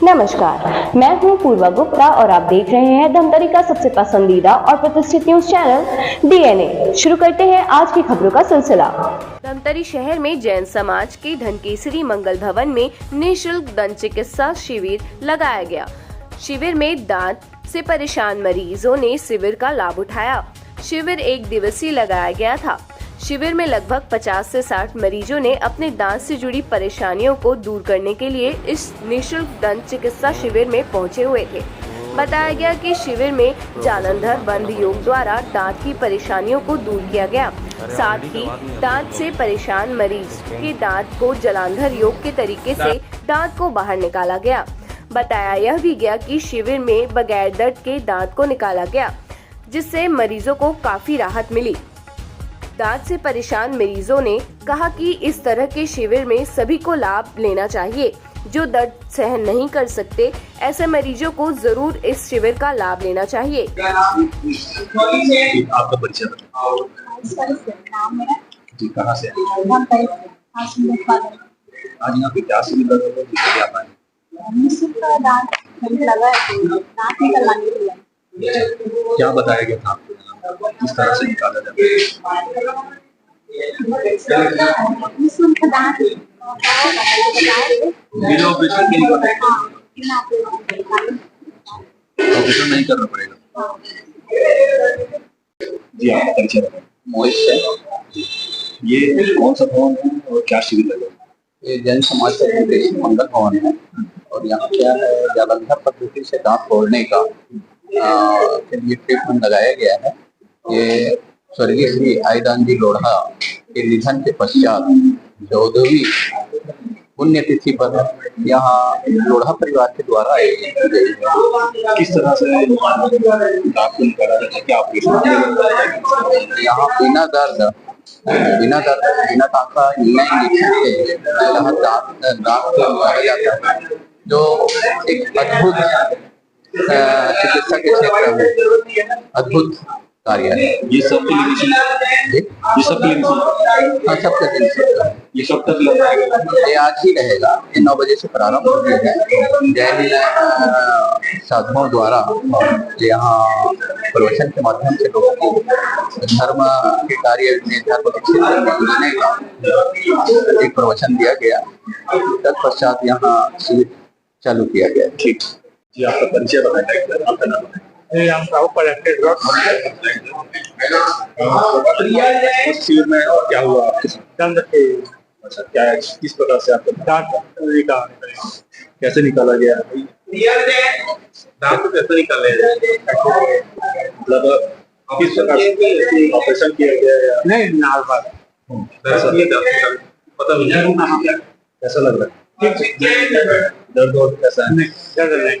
नमस्कार, मैं हूं पूर्वा गुप्ता और आप देख रहे हैं धमतरी का सबसे पसंदीदा और प्रतिष्ठित न्यूज चैनल डीएनए। शुरू करते हैं आज की खबरों का सिलसिला। धमतरी शहर में जैन समाज के धनकेसरी मंगल भवन में निःशुल्क दंत चिकित्सा शिविर लगाया गया। शिविर में दांत से परेशान मरीजों ने शिविर का लाभ उठाया। शिविर 1 दिवसीय लगाया गया था। शिविर में लगभग 50 से 60 मरीजों ने अपने दांत से जुड़ी परेशानियों को दूर करने के लिए इस निःशुल्क दंत चिकित्सा शिविर में पहुंचे हुए थे। बताया गया कि शिविर में जालंधर बंद योग द्वारा दांत की परेशानियों को दूर किया गया। साथ ही दांत से परेशान मरीज के दांत को जालंधर योग के तरीके से दांत को बाहर निकाला गया। बताया यह भी गया कि शिविर में बगैर दर्द के दांत को निकाला गया, जिससे मरीजों को काफी राहत मिली। दांत से परेशान मरीजों ने कहा कि इस तरह के शिविर में सभी को लाभ लेना चाहिए। जो दर्द सहन नहीं कर सकते, ऐसे मरीजों को जरूर इस शिविर का लाभ लेना चाहिए। आपका परिचय जी, कहाँ से आज यहाँ पे क्या शिविर लगा क्या बताया गया था आपको, किस तरह से निकाला जाता है? ऑपरेशन नहीं करना पड़ेगा। जी, आपका परिचय मोहित है। ये कौन सा भवन है और क्या शिविर लगा? ये जैन समाज का धनकेसरी मंगल भवन है और यहाँ क्या है, जालंधर पद्धति से दांत तोड़ने का के लिए ट्रीटमेंट लगाया गया है। ये स्वर्गीय श्री आईदान जी लोढ़ा के निधन के पश्चात 14वीं पुण्यतिथि पर यहाँ लोढ़ा परिवार के द्वारा आयोजित की गई है। किस तरह से दांत को निकाला जाता है? क्या ऑपरेशन? यहाँ बिना दर्द बिना टाका इंजेक्शन के दांत को निकाला जाता है, जो एक अद्भुत चिकित्सा के क्षेत्र में अद्भुत कार्य है। ये सब हाँ, सब ये सब तक लग ये आज ही रहेगा। ये 9 बजे से प्रारंभ हो गया है। जैन साधुओं द्वारा यहाँ प्रवचन के माध्यम से लोगों को धर्म के कार्य में, धर्म के क्षेत्र में जुड़ने का एक प्रवचन दिया गया। तत्पश्चात यहाँ शिविर चालू किया गया। ठीक जी, आपका परिचय बताएं, आपका नाम है? शिविर में क्या हुआ आपके साथ? अच्छा, क्या किस प्रकार से आपका दांत कैसे निकाला गया? दांत को कैसे निकाले, मतलब किस प्रकार से ऑपरेशन किया गया या नहीं? नॉर्मल पता नहीं कैसा लग रहा है? दर्द और कैसा है? दर्द नहीं।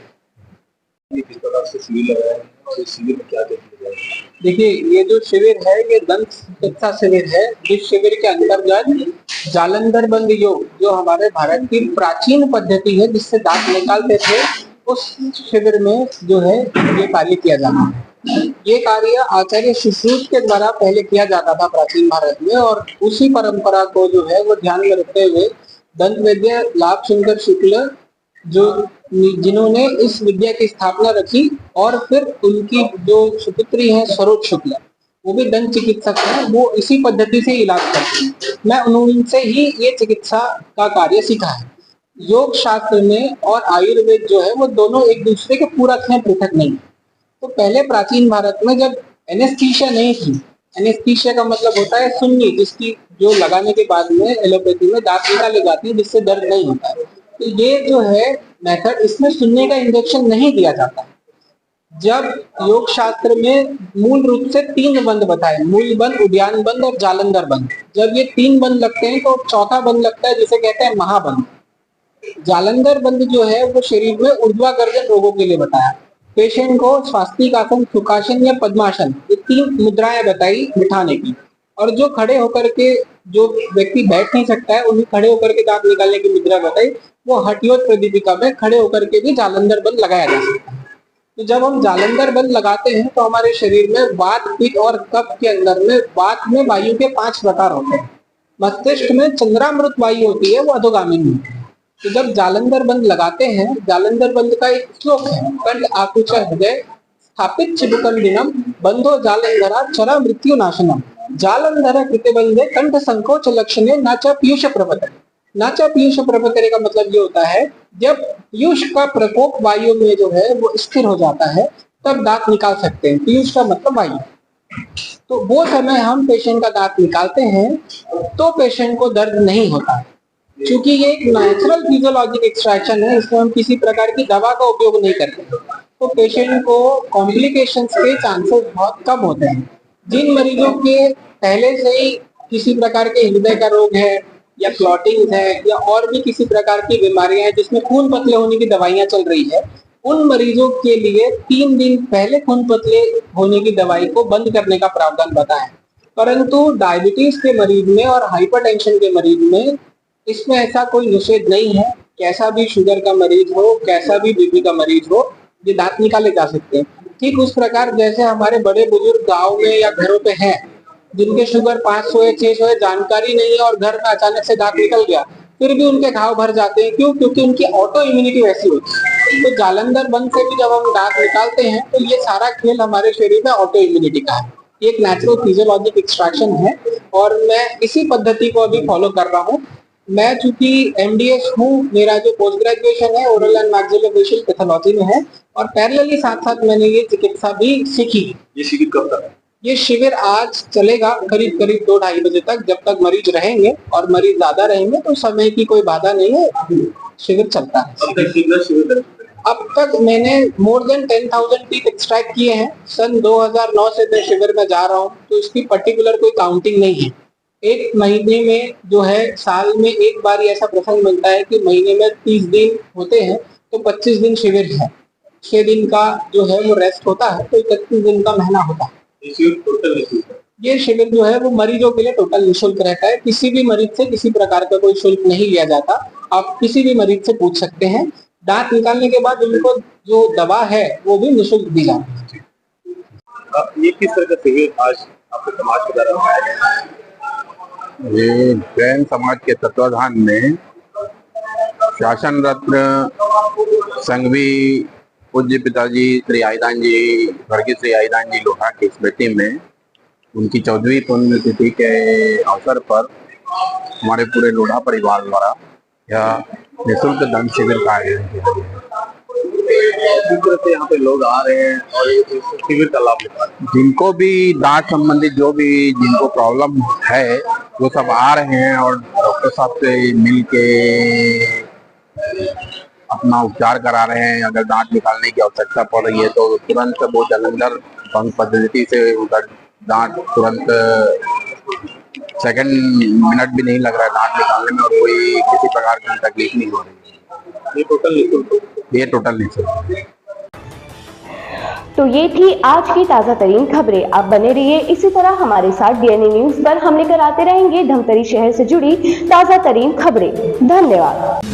किस प्रकार से शिविर लगाया और इस शिविर में क्या क्या किया जाए? देखिए, ये जो शिविर है ये दंत चिकित्सा शिविर है, जिस शिविर के अंतर्गत जालंधर बंद योग, जो हमारे भारत की प्राचीन पद्धति है जिससे दांत निकालते थे, उस शिविर में जो है ये कार्य किया जाना है। ये कार्य आचार्य सुश्रुत के द्वारा पहले किया जाता था प्राचीन भारत में, और उसी परंपरा को जो है वो ध्यान में रखते हुए दंत वैद्य लाभ सुंदर शुक्ल जिन्होंने इस विद्या की स्थापना रखी, और फिर उनकी जो सुपुत्री है सरोज शुक्ल, वो भी दंत चिकित्सक है, वो इसी पद्धति से इलाज करते हैं। मैं उनसे ही ये चिकित्सा का कार्य सीखा है। योग शास्त्र में और आयुर्वेद जो है वो दोनों एक दूसरे के पूरक हैं, पृथक नहीं। तो पहले प्राचीन भारत में जब एनेस्थीसिया नहीं थी, एनेस्थीसिया का मतलब होता है सुन्नी, जिसकी जो लगाने के बाद में एलोपैथी में दांत निकाले जाती है जिससे दर्द नहीं होता है। तो ये जो है मेथड, इसमें सुन्नी का इंजेक्शन नहीं दिया जाता। जब योग शास्त्र में मूल रूप से 3 बंद बताए, मूल बंद, उद्यान बंद और जालंधर बंद। जब ये 3 बंद लगते हैं तो चौथा बंद लगता है जिसे कहते हैं महाबंद। जालंधर बंद जो है वो शरीर में ऊर्ध्वाधर रोगों के लिए बताया। पेशेंट को स्वास्तिकासन, सुखासन या पद्मासन, ये 3 मुद्राएं बताई बिठाने की, और जो खड़े होकर के, जो व्यक्ति बैठ नहीं सकता है उन्हें खड़े होकर के दांत निकालने की मुद्रा बताई। वो हठयोग प्रदीपिका में खड़े होकर के भी जालंधर बंद लगाया जा सकता है। तो जब हम जालंधर बंद लगाते हैं तो हमारे शरीर में वात, पित्त और कफ के अंदर में वात में वायु के 5 प्रकार होते हैं। मस्तिष्क में चंद्रामृत वायु होती है, वो अधोगामिनी होती है। तो जब जालंधर बंद लगाते हैं, जालंधर बंद का एक श्लोक है, कंठ आकुच हृदय स्थापित चिबुकंडिनम बंधो जालंधरा चरा मृत्यु नाशनम जालंधर कृतबंधे कंठ संकोच लक्षणे नाचा पीयूष प्रपतने। नाचा पीयूष प्रपतने का मतलब ये होता है जब पीयूष का प्रकोप वायु में जो है वो स्थिर हो जाता है तब दांत निकाल सकते हैं। पीयूष का मतलब वायु। तो वो समय हम पेशेंट का दांत निकालते हैं तो पेशेंट को दर्द नहीं होता है, क्योंकि ये एक नेचुरल फिजियोलॉजिक एक्सट्रैक्शन है, इसमें हम किसी प्रकार की दवा का उपयोग नहीं करते, तो पेशेंट को कॉम्प्लिकेशंस के चांसेस बहुत कम होते हैं। जिन मरीजों के पहले से ही किसी प्रकार के हृदय का रोग है या क्लॉटिंग है या और भी किसी प्रकार की बीमारियां हैं जिसमें खून पतले होने की दवाइयां चल रही है, उन मरीजों के लिए 3 दिन पहले खून पतले होने की दवाई को बंद करने का प्रावधान बताएं। परंतु डायबिटीज के मरीज में और हाइपरटेंशन के मरीज में इसमें ऐसा कोई निषेध नहीं है। कैसा भी शुगर का मरीज हो, कैसा भी बीपी का मरीज हो, ये दांत निकाले जा सकते हैं। ठीक उस प्रकार जैसे हमारे बड़े बुजुर्ग गाँव में या घरों पे हैं जिनके शुगर 500 है 600 है, जानकारी नहीं है और घर में अचानक से दांत निकल गया, फिर भी उनके घाव भर जाते हैं। क्यों? क्योंकि उनकी ऑटो इम्यूनिटी वैसी होती है। तो जालंधर बंद से भी जब हम दांत निकालते हैं तो ये सारा खेल हमारे शरीर में ऑटो इम्यूनिटी का है। ये एक नेचुरल फिजियोलॉजिक एक्सट्रैक्शन है और मैं इसी पद्धति को अभी फॉलो कर रहा हूँ। मैं चूंकि एमडीएस हूँ, मेरा जो पोस्ट ग्रेजुएशन है ओरल एंड मैक्सिलोफेशियल पैथोलॉजी में है और पैरेलली साथ साथ मैंने ये चिकित्सा भी सीखी। ये शिविर कब तक है? ये शिविर आज चलेगा करीब 2-2:30 बजे तक, जब तक मरीज रहेंगे और मरीज ज्यादा रहेंगे तो समय की कोई बाधा नहीं है, शिविर चलता है। अब तक मैंने मोर देन 10,000 टीथ एक्सट्रैक्ट किए हैं। सन 2009 से मैं शिविर में जा रहा हूँ, तो इसकी पर्टिकुलर कोई काउंटिंग नहीं है। एक महीने में जो है, साल में एक बार ऐसा प्रसंग मिलता है कि महीने में 30 दिन होते हैं तो 25 दिन शिविर है। 6 दिन का जो है वो रेस्ट होता है, तो 31 दिन का महीना होता है। ये शिविर जो है वो मरीजों के लिए टोटल निःशुल्क रहता है। किसी भी मरीज से किसी प्रकार का कोई शुल्क नहीं लिया जाता। आप किसी भी मरीज से पूछ सकते हैं। दांत निकालने के बाद उनको जो दवा है वो भी निःशुल्क दी जाती है। ये किस तरह का शिविर आज आपके समाज के द्वारा लगाया गया है? ये जैन समाज के तत्वाधान में शासन रत्न संघवी पूज्य पिताजी श्री आईदान जी, स्वर्गीय श्री आईदान जी लोहा की स्मृति में उनकी 14वीं पुण्यतिथि के अवसर पर हमारे पूरे लोढ़ा परिवार द्वारा यह निःशुल्क दंत शिविर का आयोजन किया गया है। किस तरह से यहाँ पे लोग आ रहे हैं और इस शिविर का लाभ ले रहे हैं? जिनको भी दांत संबंधित जो भी जिनको प्रॉब्लम है वो सब आ रहे हैं और डॉक्टर साहब से मिल के अपना उपचार करा रहे हैं। अगर दांत निकालने की आवश्यकता पड़ रही है तो तुरंत वो जालंधर बंद पद्धति से उधर दांत तुरंत सेकंड मिनट भी नहीं लग रहा है दांत निकालने में और कोई किसी प्रकार की तकलीफ नहीं हो रही है। ये टोटल निःशुल्क। तो ये थी आज की ताजा तरीन खबरें। आप बने रहिए इसी तरह हमारे साथ डीएनए न्यूज पर। हम लेकर आते रहेंगे धमतरी शहर से जुड़ी ताजा तरीन खबरें। धन्यवाद।